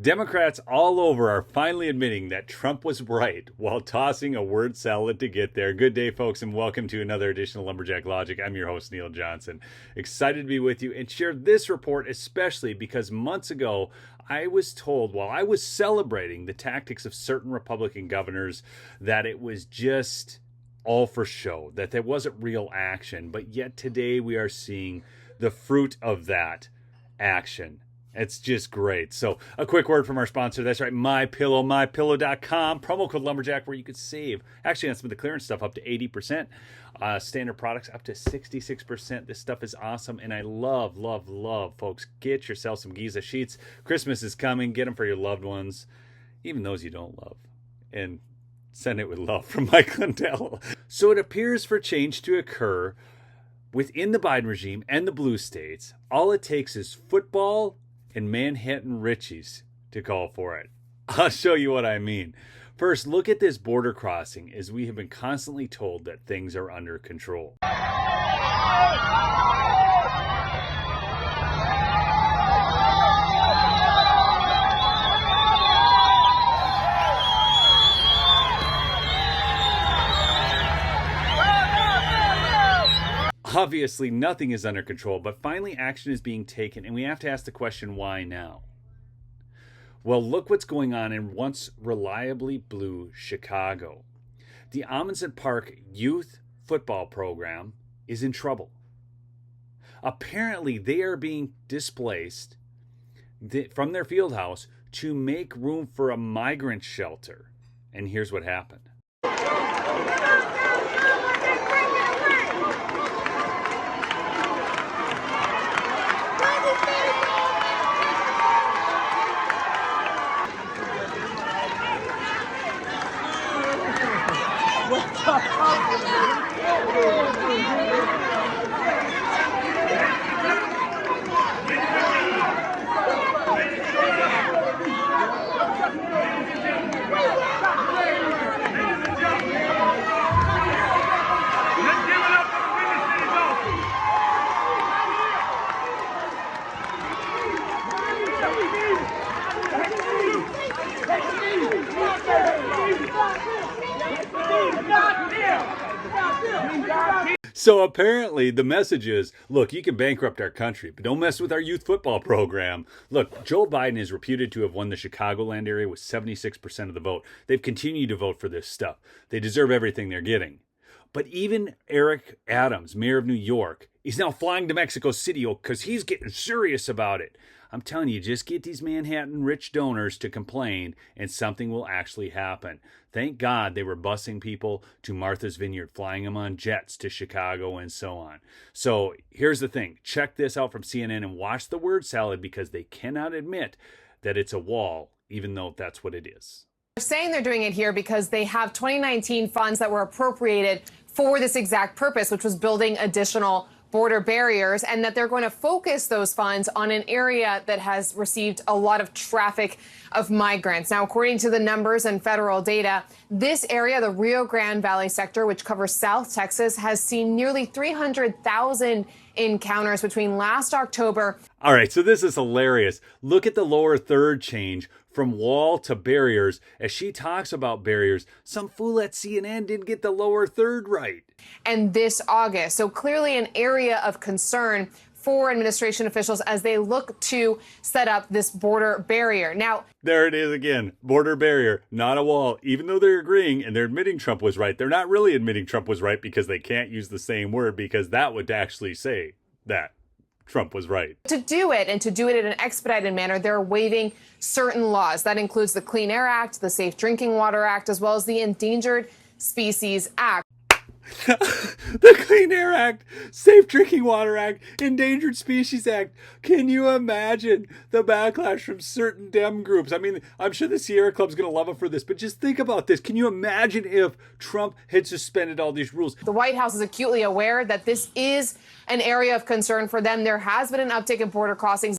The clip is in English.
Democrats all over are finally admitting that Trump was right while tossing a word salad to get there. Good day, folks, and welcome to another edition of Lumberjack Logic. I'm your host, Neil Johnson. Excited to be with you and share this report, especially because months ago, I was told while I was celebrating the tactics of certain Republican governors that it was just all for show, that there wasn't real action. But yet today we are seeing the fruit of that action. It's just great. So a quick word from our sponsor. That's right, MyPillow, MyPillow.com. Promo code Lumberjack where you could save. Actually, on some of the clearance stuff, up to 80%. Standard products, up to 66%. This stuff is awesome, and I love, folks. Get yourself some Giza sheets. Christmas is coming. Get them for your loved ones, even those you don't love. And send it with love from Mike Lindell. So it appears for change to occur within the Biden regime and the blue states, all it takes is football and Manhattan Richies to call for it. I'll show you what I mean. First, look at this border crossing, as we have been constantly told that things are under control. Obviously, nothing is under control, but finally action is being taken, and we have to ask the question, why now? Well, look what's going on in once reliably blue Chicago. The Amundsen Park youth football program is in trouble. Apparently, they are being displaced from their field house to make room for a migrant shelter. And here's what happened. So apparently the message is, look, you can bankrupt our country, but don't mess with our youth football program. Look, Joe Biden is reputed to have won the Chicagoland area with 76% of the vote. They've continued to vote for this stuff. They deserve everything they're getting. But even Eric Adams, mayor of New York, is now flying to Mexico City because he's getting serious about it. I'm telling you, just get these Manhattan rich donors to complain and something will actually happen. Thank God they were busing people to Martha's Vineyard, flying them on jets to Chicago and so on. So here's the thing. Check this out from CNN and watch the word salad because they cannot admit that it's a wall, even though that's what it is. They're saying they're doing it here because they have 2019 funds that were appropriated for this exact purpose, which was building additional border barriers, and that they're going to focus those funds on an area that has received a lot of traffic of migrants. Now, according to the numbers and federal data, this area, the Rio Grande Valley sector, which covers South Texas, has seen nearly 300,000 encounters between last October. All right, so this is hilarious. Look at the lower third change from wall to barriers. As she talks about barriers, some fool at CNN didn't get the lower third right. And this August. So clearly an area of concern for administration officials as they look to set up this border barrier. Now, there it is again, border barrier, not a wall. Even though they're agreeing and they're admitting Trump was right, they're not really admitting Trump was right because they can't use the same word, because that would actually say that Trump was right. To do it, and to do it in an expedited manner, they're waiving certain laws. That includes the Clean Air Act, the Safe Drinking Water Act, as well as the Endangered Species Act. The Clean Air Act, Safe Drinking Water Act, Endangered Species Act. Can you imagine the backlash from certain Dem groups? I mean, I'm sure the Sierra Club's going to love it for this, but just think about this. Can you imagine if Trump had suspended all these rules? The White House is acutely aware that this is an area of concern for them. There has been an uptick in border crossings.